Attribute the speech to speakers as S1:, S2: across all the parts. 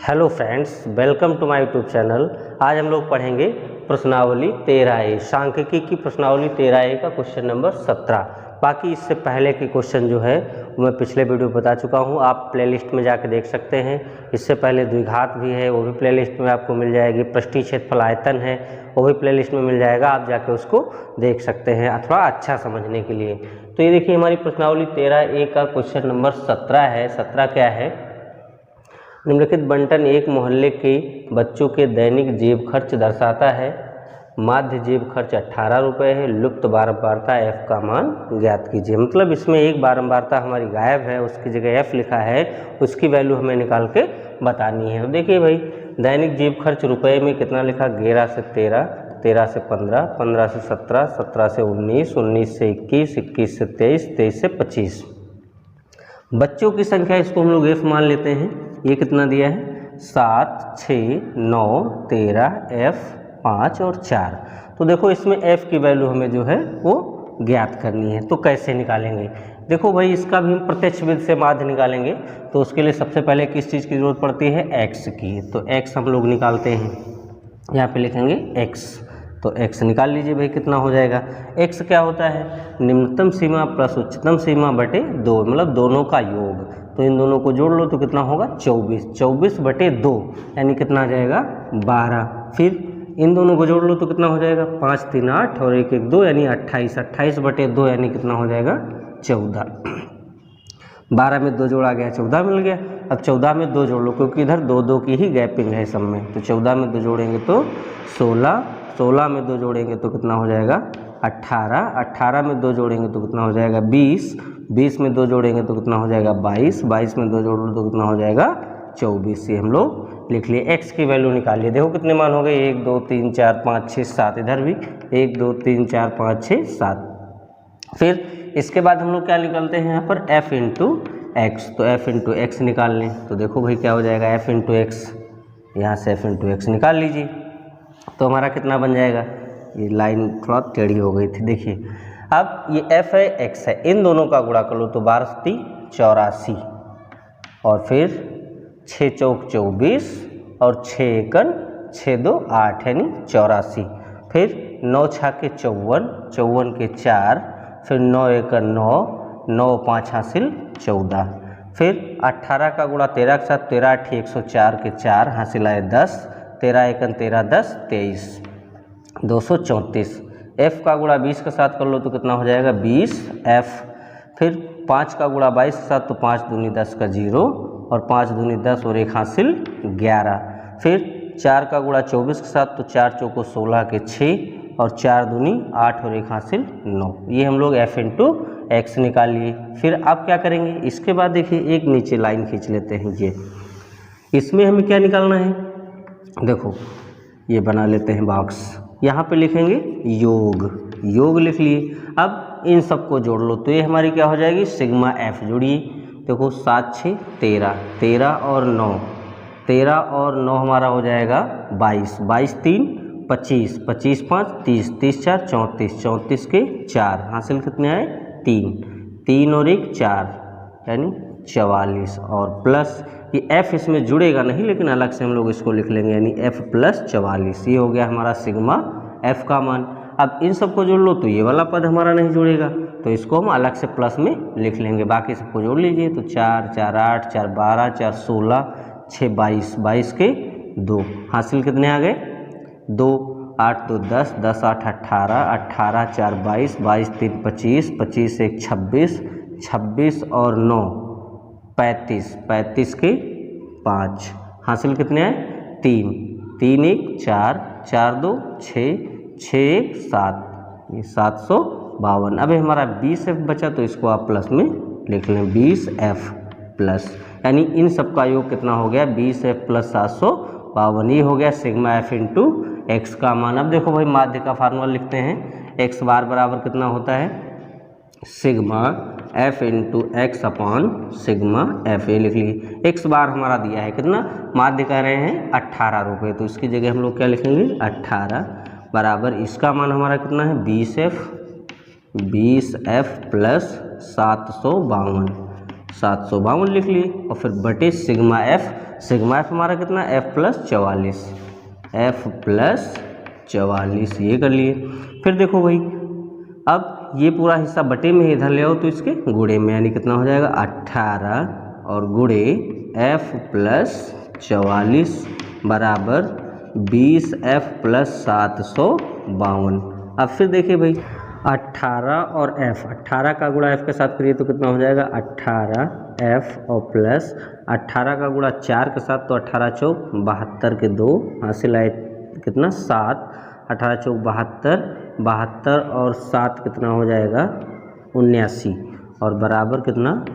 S1: Hello friends, welcome to my YouTube channel. आज हम लोग पढ़ेंगे प्रश्नावली 13A, सांख्यिकी की प्रश्नावली 13A का क्वेश्चन नंबर 17। बाकी इससे पहले के क्वेश्चन जो है वो मैं पिछले वीडियो बता चुका हूँ, आप प्लेलिस्ट में जाकर देख सकते हैं। इससे पहले द्विघात भी है, वो भी प्लेलिस्ट में आपको मिल जाएगी। पृष्ठीय क्षेत्रफल आयतन है, वो भी प्लेलिस्ट में मिल जाएगा, आप जाके उसको देख सकते हैं अथवा अच्छा समझने के लिए। तो ये देखिए हमारी प्रश्नावली 13A का क्वेश्चन नंबर 17 है। 17 क्या है? निम्नलिखित बंटन एक मोहल्ले के बच्चों के दैनिक जेब खर्च दर्शाता है। माध्य जेब खर्च 18 रुपये है। लुप्त बारंबारता f का मान ज्ञात कीजिए। मतलब इसमें एक बारंबारता हमारी गायब है, उसकी जगह f लिखा है, उसकी वैल्यू हमें निकाल के बतानी है। तो देखिए भाई, दैनिक जेब खर्च रुपये में कितना लिखा? 11 से 13, 13 से 15, 15 से 17, 17 से 19, 19 से 21, 21 से 23, 23 से 25। बच्चों की संख्या इसको हम लोग f मान लेते हैं। ये कितना दिया है? 7, 6, 9, 13, f 5 और 4। तो देखो इसमें f की वैल्यू हमें जो है वो ज्ञात करनी है। तो कैसे निकालेंगे? देखो भाई, इसका भी हम प्रत्यक्ष विधि से माध्य निकालेंगे। तो उसके लिए सबसे पहले किस चीज़ की जरूरत पड़ती है? x की। तो x हम लोग निकालते हैं, यहाँ पे लिखेंगे x। तो x निकाल लीजिए भाई, कितना हो जाएगा? x क्या होता है? निम्नतम सीमा प्लस उच्चतम सीमा बटे 2, मतलब दोनों का योग। तो इन दोनों को जोड़ लो तो कितना होगा? 24। 24 बटे 2 यानी कितना आ जाएगा? 12। फिर इन दोनों को जोड़ लो तो कितना हो जाएगा? 5 3 8 और 1 1 2 यानी 28। 28 बटे 2 यानी कितना हो जाएगा? 14। 12 में 2 जोड़ा गया, 14 मिल गया। अब 14 में 2 जोड़ लो, क्योंकि इधर 2 2 की ही गैपिंग है सब में। तो 14 में 2 जोड़ेंगे तो 16, 16 में 2 जोड़ेंगे तो कितना हो जाएगा? 18, 18 में 2 जोड़ेंगे तो कितना हो जाएगा? 20, 20 में 2 जोड़ेंगे तो कितना हो जाएगा? 22, 22 में 2 जोड़ लो तो कितना हो जाएगा? 24। ये हम लोग लिख लिए। x की वैल्यू निकाल लिए। देखो कितने मान हो गए? 1 2 3 4 5 6 7। इधर भी 1 2 3 4 5 6 7। फिर इसके बाद हम लोग क्या निकालते हैं यहाँ पर? f into x. तो f इंटू एक्स निकाल लें। तो देखो भाई क्या हो जाएगा? f इंटू एक्स, यहाँ से f इंटू एक्स निकाल लीजिए। तो हमारा कितना बन जाएगा? ये लाइन थोड़ा टेढ़ी हो गई थी, देखिए। अब ये f है, x है, इन दोनों का गुणा कर लो तो 12 × 84 और फिर 6 चौक 24 और 6 एकन 6 2 8 यानी 84। फिर 9 छाके 54, 54 के 4, फिर 9 एकन 9, 9 5 हासिल 14। फिर 18 का गुणा 13 के साथ, 13 8 104 के 4 हासिल आए 10, 13 एकन 13 10 23, 234। f का गुणा 20 के साथ कर लो तो कितना हो जाएगा? 20f। फिर 5 का गुणा 22 के साथ, तो 5 दूनी 10 का 0 और 5 दूनी 10 और 1 हासिल 11। फिर 4 का गुणा 24 के साथ, तो 4 चौको 16 के 6 और 4 दूनी 8 और 1 हासिल 9। ये हम लोग f इंटू एक्स निकाल लिए। फिर आप क्या करेंगे? इसके बाद देखिए एक नीचे लाइन खींच लेते हैं। ये इसमें हमें क्या निकालना है? देखो ये बना लेते हैं बॉक्स, यहाँ पे लिखेंगे योग। योग लिख लिए। अब इन सबको जोड़ लो तो ये हमारी क्या हो जाएगी? Sigma f। जोड़िए, देखो 7 6 13, 13 और 9, 13 और 9 हमारा हो जाएगा 22, 22 3 25, 25 5 30, 30 4 34, 34 के 4 हासिल कितने आए? 3, 3 और 1 4 यानी 44 और प्लस ये f इसमें जुड़ेगा नहीं, लेकिन अलग से हम लोग इसको लिख लेंगे, यानी f प्लस 44। ये हो गया हमारा सिग्मा f का मान। अब इन सबको जोड़ लो तो ये वाला पद हमारा नहीं जुड़ेगा, तो इसको हम अलग से प्लस में लिख लेंगे। बाकी सबको जोड़ लीजिए तो 4 4 8 4 12 4 16 6 22, 22 के 2 हासिल कितने आ गए? 2, 8 2 10, 10 8 18, 18 4 22, 22 3 25, 25 1 26, 26 और 9 35, 35 के 5 हासिल कितने आए? 3, 3 1 4, 4 2 6, 6 1 7, ये 752। अब हमारा 20f बचा तो इसको आप प्लस में लिख लें, 20f प्लस, यानी इन सब का योग कितना हो गया? 20f plus 752। ये हो गया सिग्मा f इंटू एक्स का मान। अब देखो भाई, माध्य का फार्मूला लिखते हैं। x बार बराबर कितना होता है? Sigma f into x upon sigma f। ये लिख लिए। x बार हमारा दिया है कितना? माध्य कह रहे हैं 18 रुपये, तो इसकी जगह हम लोग क्या लिखेंगे? 18 बराबर इसका मान हमारा कितना है? 20f, 20f प्लस 752, 752 लिख लिए और फिर बटे सिग्मा एफ हमारा कितना f प्लस 44 ये कर लिए। फिर देखो भाई अब ये पूरा हिस्सा बटे में इधर ले आओ तो इसके गुणे में, यानी कितना हो जाएगा 18 और गुणे f प्लस 44 बराबर 20f प्लस 752। अब फिर देखिए भाई 18 और f, 18 का गुणा f के साथ करिए तो कितना हो जाएगा 18f और प्लस 18 का गुणा 4 के साथ तो 18 चौक 72 के 2 हासिल आए कितना 7, 18 चौक 72 और 7 कितना हो जाएगा 79 और बराबर कितना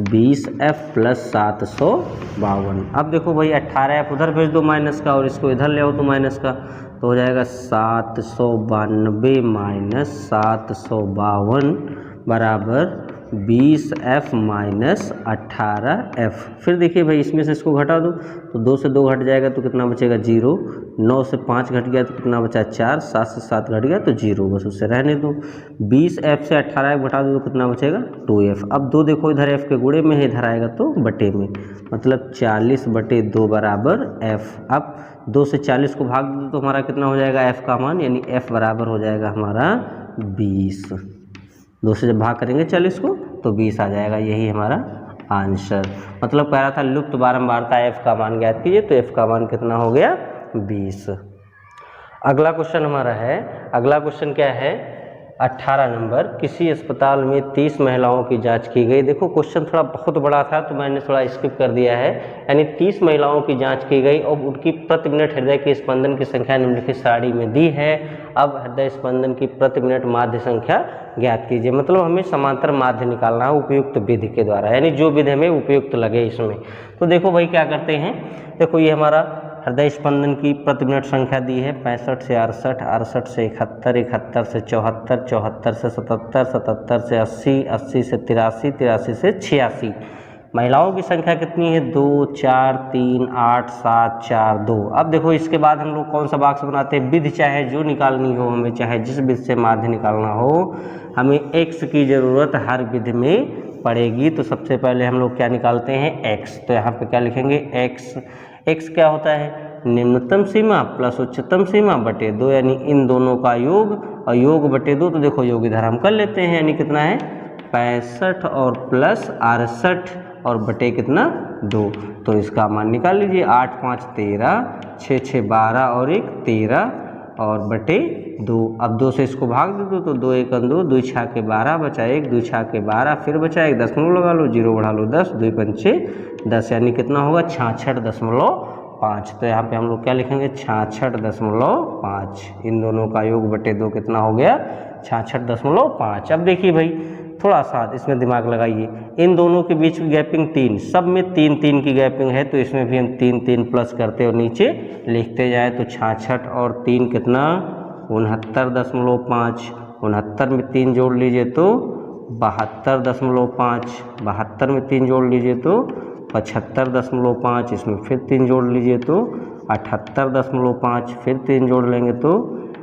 S1: 20f प्लस 752। अब देखो भाई 18f उधर भेज दो माइनस का और इसको इधर ले आओ तो माइनस का, तो हो जाएगा 792 माइनस 752 बराबर 20f माइनस 18f। फिर देखिए भाई इसमें से इसको घटा दो तो 2 से 2 घट जाएगा तो कितना बचेगा 0, 9 से 5 घट गया तो कितना बचा 4, 7 से 7 घट गया तो 0, बस उससे रहने दो। 20f से 18f घटा दो तो कितना बचेगा 2f। अब 2 देखो इधर f के गुणे में है, इधर आएगा तो बटे में, मतलब 40/2 बराबर f। अब 2 से 40 को भाग दो तो हमारा कितना हो जाएगा f का मान, यानी f बराबर हो जाएगा हमारा 20। 2 से जब भाग करेंगे 40 को तो 20 आ जाएगा, यही हमारा आंसर। मतलब कह रहा था लुप्त बारंबारता f का मान ज्ञात कीजिए, तो f का मान कितना हो गया 20। अगला क्वेश्चन हमारा है, अगला क्वेश्चन क्या है 18 नंबर, किसी अस्पताल में 30 महिलाओं की जांच की गई। देखो क्वेश्चन थोड़ा बहुत बड़ा था तो मैंने थोड़ा स्किप कर दिया है। यानी 30 महिलाओं की जांच की गई और उनकी प्रति मिनट हृदय के स्पंदन की संख्या निम्नलिखित सारणी में दी है। अब हृदय स्पंदन की प्रति मिनट माध्य संख्या ज्ञात कीजिए। मतलब हमें समांतर माध्य निकालना है उपयुक्त विधि के द्वारा, यानी जो विधि हमें उपयुक्त लगे इसमें। तो देखो भाई क्या करते हैं, देखो ये हमारा हृदय स्पंदन की प्रति मिनट संख्या दी है 65 से 68, 68 से 71, 71 से 74, 74 से 77, 77 से 80, 80 से 83, 83 से 86। महिलाओं की संख्या कितनी है 2, 4, 3, 8, 7, 4, 2। अब देखो इसके बाद हम लोग कौन सा बॉक्स बनाते हैं, विधि चाहे जो निकालनी हो हमें, चाहे जिस विधि से माध्य निकालना हो, हमें x की ज़रूरत हर विधि में पड़ेगी। तो सबसे पहले हम लोग क्या निकालते हैं x, तो यहाँ पे क्या लिखेंगे x क्या होता है निम्नतम सीमा प्लस उच्चतम सीमा बटे 2, यानी इन दोनों का योग और योग बटे 2। तो देखो योग इधर हम कर लेते हैं, यानी कितना है 65 और प्लस 68 और बटे कितना 2। तो इसका मान निकाल लीजिए 8 5 13, 6 6 12 और 1 13 और बटे 2। अब 2 से इसको भाग दे दो तो 2 1 2, 2 6 के 12 बचा 1, 2 6 के 12 फिर बचा 1, दशमलव लगा लो, 0 बढ़ा लो 10, 2 पंचे 10, यानी कितना होगा 66.5। तो यहाँ पे हम लोग क्या लिखेंगे 66.5। इन दोनों का योग बटे 2 कितना हो गया 66.5। अब देखिए भाई थोड़ा सा इसमें दिमाग लगाइए, इन दोनों के बीच की गैपिंग 3, सब में 3 3 की गैपिंग है, तो इसमें भी हम 3 3 प्लस करते और नीचे लिखते जाए तो 66 और 3 कितना 69.5, 69 में 3 जोड़ लीजिए तो 72.5, 72 में 3 जोड़ लीजिए तो 75.5, इसमें फिर 3 जोड़ लीजिए तो 78.5, फिर 3 जोड़ लेंगे तो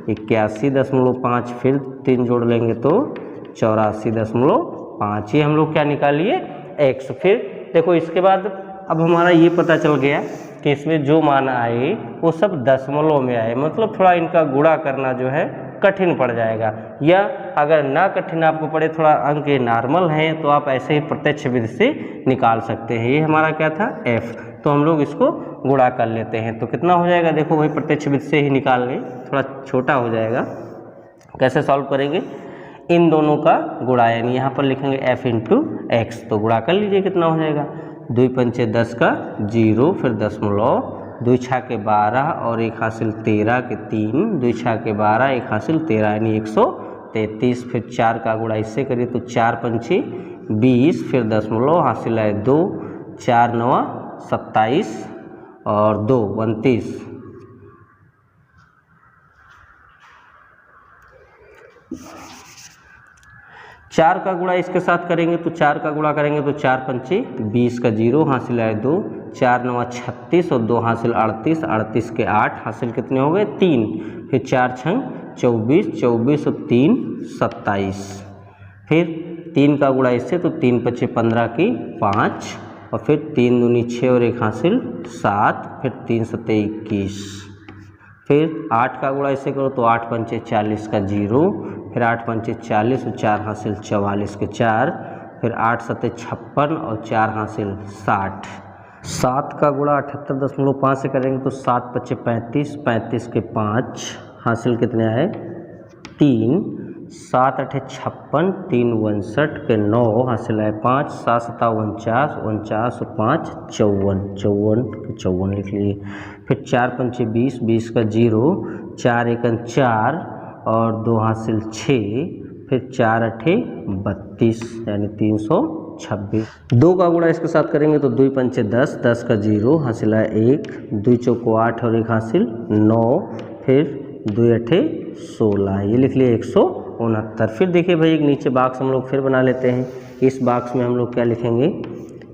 S1: 81.5, फिर 3 जोड़ लेंगे तो 84.5। ये हम लोग क्या निकालिए x। फिर देखो इसके बाद अब हमारा ये पता चल गया कि इसमें जो मान आए वो सब दशमलव में आए, मतलब थोड़ा इनका गुणा करना जो है कठिन पड़ जाएगा, या अगर ना कठिन आपको पड़े, थोड़ा अंक नॉर्मल हैं, तो आप ऐसे ही प्रत्यक्ष विधि से निकाल सकते हैं। ये हमारा क्या था f, तो हम लोग इसको गुणा कर लेते हैं। तो कितना हो जाएगा देखो भाई प्रत्यक्ष विधि से ही निकाल लें, थोड़ा छोटा हो जाएगा। कैसे सॉल्व करेंगे, इन दोनों का गुणा, यानी यहाँ पर लिखेंगे f इंटू एक्स, तो गुणा कर लीजिए कितना हो जाएगा 2 पंचे 10 का 0, फिर दशमलव, 2 6 के 12 और 1 हासिल 13 के 3, 2 6 के 12 1 हासिल 13, यानी 133। फिर 4 का गुणा इससे करिए तो 4 पंचे 20, फिर दशमलव हासिल है 2, 4 9 27 और 2 29। 4 का गुणा इसके साथ करेंगे तो 4 का गुणा करेंगे तो 4 पंचे 20 का 0 हासिल है 2, 4 9 36 और 2 हासिल 38, 38 के 8 हासिल कितने हो गए 3, फिर 4 6 24, 24 और 3 27। फिर 3 का गुणा इससे, तो 3 पच्चे 15 की 5, और फिर 3 दूनी 6 और 1 हासिल 7, फिर 3 सत्ते 21, फिर 8 का गुणा इससे करो तो 8 पंचे 40 का 0, फिर 8 पंचे 40 और 4 हासिल 44 के 4, फिर 8 सत्ते 56 और 4 हासिल 60। 7 का गुणा 78.5 से करेंगे तो 7 पच्चे 35, 35 के 5 हासिल कितने आए 3, 7 अठे 56, 3 59 के 9 हासिल आए 5, 7 सत्ता 49, 49 और 5 54, 54 के 54 लिख लिए। फिर 4 पंचे 20, 20 का 0, 4 एकन 4 और 2 हासिल 6, फिर 4 अठे 32 यानी 326। 2 का गुणा इसके साथ करेंगे तो 2 पंचे 10, 10 का 0 हासिल आए 1, 2 चौको 8 और 1 हासिल 9, फिर 2 अठे 16, ये लिख लिए 169। फिर देखिए भाई एक नीचे बॉक्स हम लोग फिर बना लेते हैं। इस बॉक्स में हम लोग क्या लिखेंगे,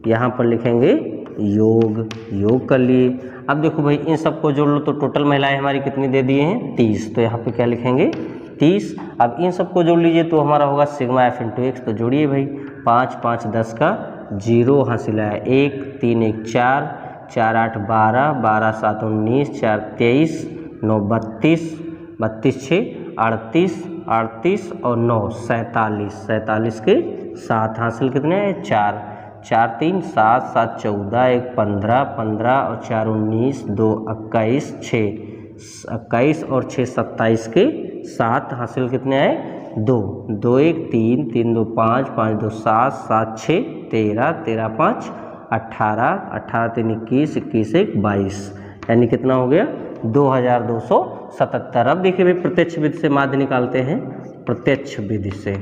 S1: यहाँ पर लिखेंगे योग, योग कर लिए। अब देखो भाई इन सबको जोड़ लो तो टोटल महिलाएं हमारी कितनी दे दिए हैं 30, तो यहाँ पे क्या लिखेंगे 30। अब इन सबको जोड़ लीजिए तो हमारा होगा सिग्मा एफ इंटू एक्स, तो जोड़िए भाई 5 5 10 का 0 हासिल आया 1, 3 1 4, 4 8 12, 12 7 19, 4 23, 9 32, 32 6 38, 38 और 9 47, 47 के 7 हासिल कितने हैं 4, 4 3 7, 7 14, 1 15, 15 और 4 19, 2 21, 6 21 और 6 27 के 7 हासिल कितने आए 2, 2 1 3, 3 2 5, 5 2 7, 7 6 13, 13 5 18, 18 3 21, 21 1 22, यानी कितना हो गया 2277। अब देखिए भाई प्रत्यक्ष विधि से माध्य निकालते हैं, प्रत्यक्ष विधि से,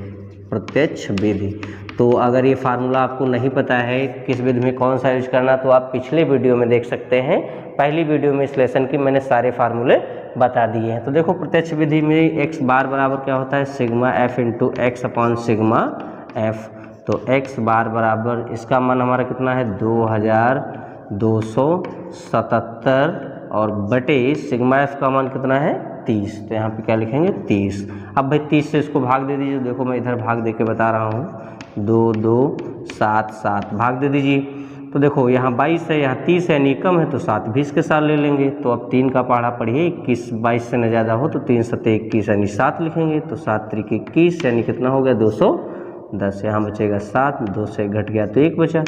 S1: प्रत्यक्ष विधि। तो अगर ये फार्मूला आपको नहीं पता है किस विधि में कौन सा यूज करना, तो आप पिछले वीडियो में देख सकते हैं। पहली वीडियो में इस लेसन की मैंने सारे फार्मूले बता दिए हैं। तो देखो प्रत्यक्ष विधि में एक्स बार बराबर क्या होता है sigma F into x upon sigma F. तो एक्स बार बराबर इसका मान हमारा कितना है 2277 और बटे सिग्मा एफ का मान कितना है 30, तो यहाँ पे क्या लिखेंगे 30। अब भाई 30 से इसको भाग दे दीजिए, देखो मैं इधर भाग दे के बता रहा हूँ 2 2 7 7 भाग दे दीजिए। तो देखो यहाँ 22 है, यहाँ 30 है, यानी कम है तो 7 भी इसके साथ ले लेंगे। तो अब 3 का पहाड़ा पढ़िए 21, 22 से न ज़्यादा हो तो 3 सत्ते 21 यानी 7 लिखेंगे, तो 7 त्रिक 21 यानी कितना हो गया 210, यहाँ बचेगा 7, 2 से घट गया तो 1 बचा।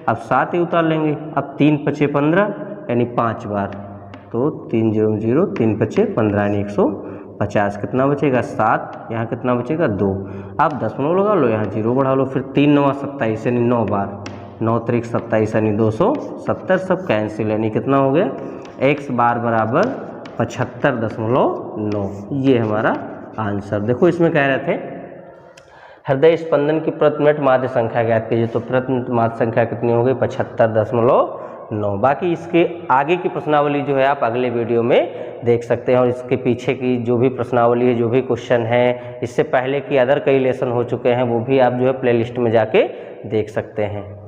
S1: अब 7 ही उतार लेंगे। अब 3 पचे 15 यानी 5 बार, तो 3 0 0, 3 पचे 15 यानी 150, कितना बचेगा 7, यहाँ कितना बचेगा 2। अब दशमलव लगा लो, यहाँ 0 बढ़ा लो, फिर 3 9 27 यानी 9 बार, 9 त्रिक 27 यानी 270, सब कैंसिल यानी कितना हो गया x बार बराबर 75.9। ये हमारा आंसर। देखो इसमें कह रहे थे हृदय स्पंदन की प्रति मिनट माध्य संख्या ज्ञात कीजिए, तो प्रति मिनट माध्य संख्या कितनी हो गई 75.9। बाकी इसके आगे की प्रश्नावली जो है आप अगले वीडियो में देख सकते हैं, और इसके पीछे की जो भी प्रश्नावली है, जो भी क्वेश्चन है, इससे पहले की अदर कई लेसन हो चुके हैं, वो भी आप जो है प्लेलिस्ट में जाके देख सकते हैं।